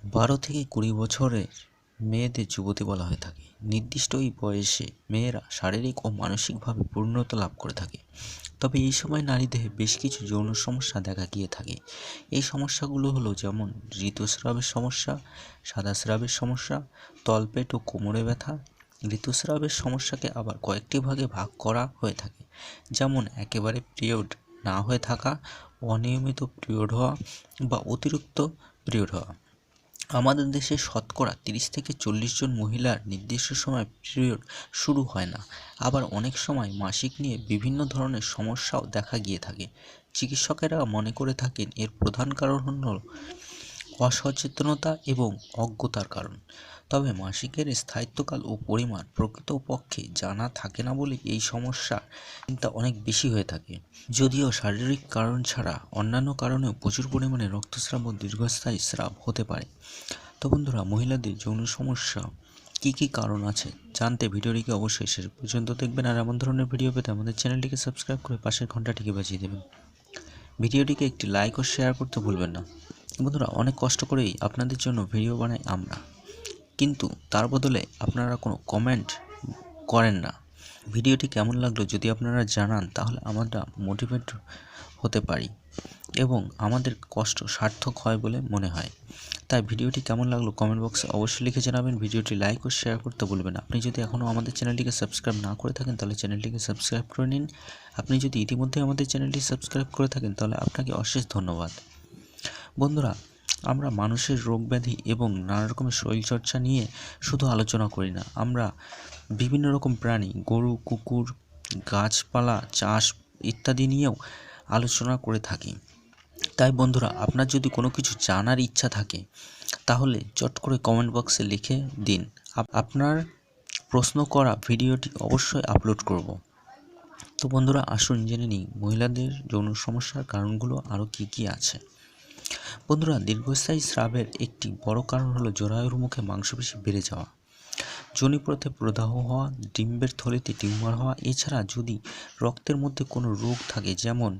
12 থেকে 20 বছরের মেয়েদের যুবতী বলা হয়ে থাকে। নির্দিষ্ট এই বয়সে মেয়েরা শারীরিক ও মানসিকভাবে পূর্ণতা লাভ করে থাকে। তবে এই সময় নারীদেহে বেশ কিছু যৌন সমস্যা দেখা গিয়ে থাকে। এই সমস্যাগুলো হলো যেমন ঋতুস্রাবের সমস্যা, সাদা স্রাবের সমস্যা, তলপেট ও কোমরে ব্যথা। ঋতুস্রাবের সমস্যাকে আবার কয়েকটি ভাগে ভাগ করা হয়ে থাকে, যেমন একেবারে পিরিয়ড না হয়ে থাকা, অনিয়মিত পিরিয়ড হওয়া বা অতিরিক্ত পিরিয়ড হওয়া। আমাদের দেশে শতকরা 30 থেকে 40 জন মহিলার নির্দিষ্ট সময় পিরিয়ড শুরু হয় না। আবার অনেক সময় মাসিক নিয়ে বিভিন্ন ধরনের সমস্যাও দেখা গিয়ে থাকে। চিকিৎসকেরা মনে করে থাকেন এর প্রধান কারণ হল অসচেতনতা এবং অজ্ঞতার কারণ। তবে মাসিকের স্থায়িত্বকাল ও পরিমাণ প্রকৃতপক্ষে জানা থাকে না বলে এই সমস্যার চিন্তা অনেক বেশি হয়ে থাকে। যদিও শারীরিক কারণ ছাড়া অন্যান্য কারণেও প্রচুর পরিমাণে রক্তস্রাব ও দীর্ঘস্থায়ী স্রাব হতে পারে। তো বন্ধুরা, মহিলাদের যৌন সমস্যা কী কী কারণ আছে জানতে ভিডিওটিকে অবশ্যই শেষ পর্যন্ত দেখবেন। আর এমন ধরনের ভিডিও পেতে আমাদের চ্যানেলটিকে সাবস্ক্রাইব করে পাশের ঘন্টাটিকে বাজিয়ে দেবেন। ভিডিওটিকে একটি লাইক ও শেয়ার করতে ভুলবেন না। বন্ধুরা, অনেক কষ্ট করেই আপনাদের জন্য ভিডিও বানাই আমরা, কিন্তু তার বদলে আপনারা কোনো কমেন্ট করেন না। ভিডিওটি কেমন লাগলো যদি আপনারা জানান, তাহলে আমরা মোটিভেট হতে পারি এবং আমাদের কষ্ট সার্থক হয় বলে মনে হয়। তাই ভিডিওটি কেমন লাগলো কমেন্ট বক্সে অবশ্যই লিখে জানাবেন। ভিডিওটি লাইক ও শেয়ার করতে ভুলবেন না। আপনি যদি এখনও আমাদের চ্যানেলটিকে সাবস্ক্রাইব না করে থাকেন তাহলে চ্যানেলটিকে সাবস্ক্রাইব করে নিন। আপনি যদি ইতিমধ্যে আমাদের চ্যানেলটি সাবস্ক্রাইব করে থাকেন তাহলে আপনাকে অশেষ ধন্যবাদ। বন্ধুরা, আমরা মানুষের রোগ ব্যাধি এবং নানা রকমের শরীরচর্চা নিয়ে শুধু আলোচনা করি না, আমরা বিভিন্ন রকম প্রাণী, গরু, কুকুর, গাছপালা, চাষ ইত্যাদি নিয়েও আলোচনা করে থাকি। তাই বন্ধুরা, আপনার যদি কোনো কিছু জানার ইচ্ছা থাকে তাহলে চট করে কমেন্ট বক্সে লিখে দিন। আপনার প্রশ্ন করা ভিডিওটি অবশ্যই আপলোড করব। তো বন্ধুরা, আসুন জেনে নিই মহিলাদের যৌন সমস্যার কারণগুলো আরও কী কী আছে। বন্ধুরা, দীর্ঘস্থায়ী স্রাবের একটি বড় কারণ হলো জরায়ুর মুখে মাংসপেশি বেড়ে যাওয়া, যোনিপথে প্রদাহ হওয়া, ডিম্বের থলিতে টিউমার হওয়া। এছাড়া যদি রক্তের মধ্যে কোনো রোগ থাকে, যেমন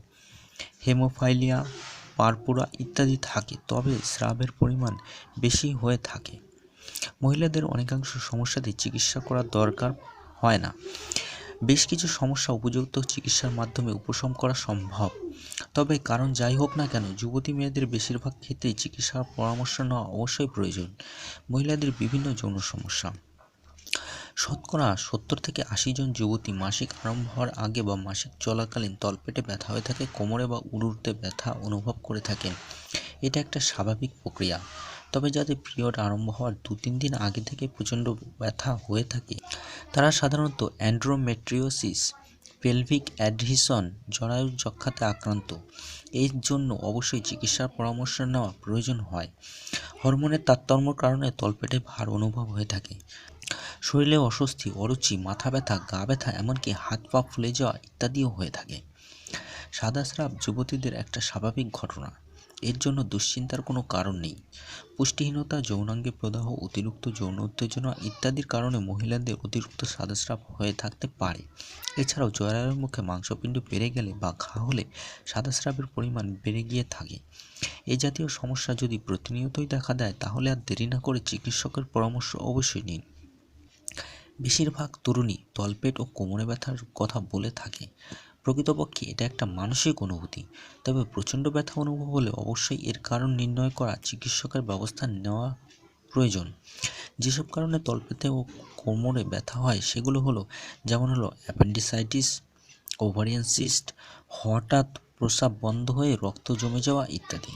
হেমোফাইলিয়া, পারপুরা ইত্যাদি থাকে, তবে স্রাবের পরিমাণ বেশি হয়ে থাকে। মহিলাদের অনেকাংশ সমস্যাতে চিকিৎসা করার দরকার হয় না। বেশ কিছু সমস্যা উপযুক্ত চিকিৎসার মাধ্যমে উপশম করা সম্ভব। তবে কারণ যাই হোক না কেন, যুবতী মেয়েদের বেশিরভাগ ক্ষেত্রেই চিকিৎসার পরামর্শ নেওয়া অবশ্যই প্রয়োজন। মহিলাদের বিভিন্ন যৌন সমস্যা। শতকরা 70 থেকে 80 জন যুবতী মাসিক আরম্ভ হওয়ার আগে বা মাসিক চলাকালীন তলপেটে ব্যথা হয়ে থাকে, কোমরে বা উরুতে ব্যথা অনুভব করে থাকেন। এটা একটা স্বাভাবিক প্রক্রিয়া। তবে যাদের পিরিয়ড আরম্ভ হওয়ার 2-3 দিন আগে থেকে প্রচণ্ড ব্যথা হয়ে থাকে, তারা সাধারণত এন্ডোমেট্রিওসিস, পেলভিক অ্যাডহিশন, জরায়ুর যক্ষাতে আক্রান্ত। এর জন্য অবশ্যই চিকিৎসার পরামর্শ নেওয়া প্রয়োজন হয়। হরমোনের তারতম্যের কারণে তলপেটে ভার অনুভব হয়ে থাকে। শরীরে অস্বস্তি, অরুচি, মাথা ব্যথা, গা ব্যথা, এমনকি হাত পা ফুলে যাওয়া ইত্যাদিও হয়ে থাকে। সাদা স্রাব যুবতীদের একটা স্বাভাবিক ঘটনা, এর জন্য দুশ্চিন্তার কোনো কারণ নেই। পুষ্টিহীনতা, যৌনাঙ্গে প্রদাহ, অতিরিক্ত যৌন উত্তেজনা ইত্যাদির কারণে মহিলাদের অতিরিক্ত সাদা স্রাব হয়ে থাকতে পারে। এছাড়াও জরায়ুর মুখে মাংসপিণ্ড বেড়ে গেলে বা ঘা হলে সাদা স্রাবের পরিমাণ বেড়ে গিয়ে থাকে। এই জাতীয় সমস্যা যদি প্রতিনিয়তই দেখা দেয় তাহলে আর দেরি না করে চিকিৎসকের পরামর্শ অবশ্যই নিন। বেশিরভাগ তরুণী তলপেট ও কোমরে ব্যথার কথা বলে থাকে। প্রকৃতপক্ষে এটা একটা মানসিক অনুভূতি। তবে প্রচণ্ড ব্যথা অনুভব হলে অবশ্যই এর কারণ নির্ণয় করা, চিকিৎসকের ব্যবস্থা নেওয়া প্রয়োজন। যেসব কারণে তলপেটে ও কোমরে ব্যথা হয় সেগুলো হলো অ্যাপেন্ডিসাইটিস, ওভারিয়ান সিস্ট, হঠাৎ প্রস্রাব বন্ধ হয়ে রক্ত জমে যাওয়া ইত্যাদি,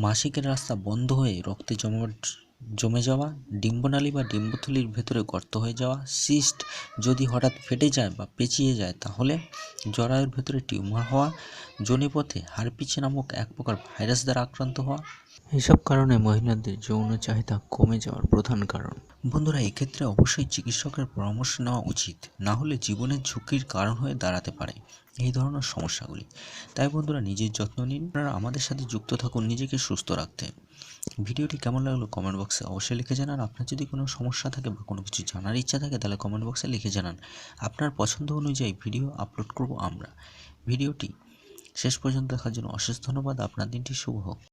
মাসিকের রাস্তা বন্ধ হয়ে রক্তে জমে যাওয়া, ডিম্বনালী বা ডিম্বথলির ভেতরে গর্ত হয়ে যাওয়া, সিস্ট যদি হঠাৎ ফেটে যায় বা পেঁচিয়ে যায় তাহলে, জরায়ুর ভেতরে টিউমার হওয়া, যোনিপথে হারপিস নামক এক প্রকার ভাইরাস দ্বারা আক্রান্ত হওয়া। এসব কারণে মহিলাদের যৌন চাহিদা কমে যাওয়ার প্রধান কারণ। বন্ধুরা, এক্ষেত্রে অবশ্যই চিকিৎসকের পরামর্শ নেওয়া উচিত, না হলে জীবনের ঝুঁকির কারণ হয়ে দাঁড়াতে পারে এই ধরনের সমস্যাগুলি। তাই বন্ধুরা, নিজের যত্ন নিন। আপনারা আমাদের সাথে যুক্ত থাকুন নিজেকে সুস্থ রাখতে। ভিডিওটি কেমন লাগলো কমেন্ট বক্সে অবশ্যই লিখে জানান। আপনার যদি কোনো সমস্যা থাকে বা কোনো কিছু জানার ইচ্ছা থাকে তাহলে কমেন্ট বক্সে লিখে জানান। আপনার পছন্দ অনুযায়ী ভিডিও আপলোড করব আমরা। ভিডিওটি শেষ পর্যন্ত দেখার জন্য অশেষ ধন্যবাদ। আপনার দিনটি শুভ হোক।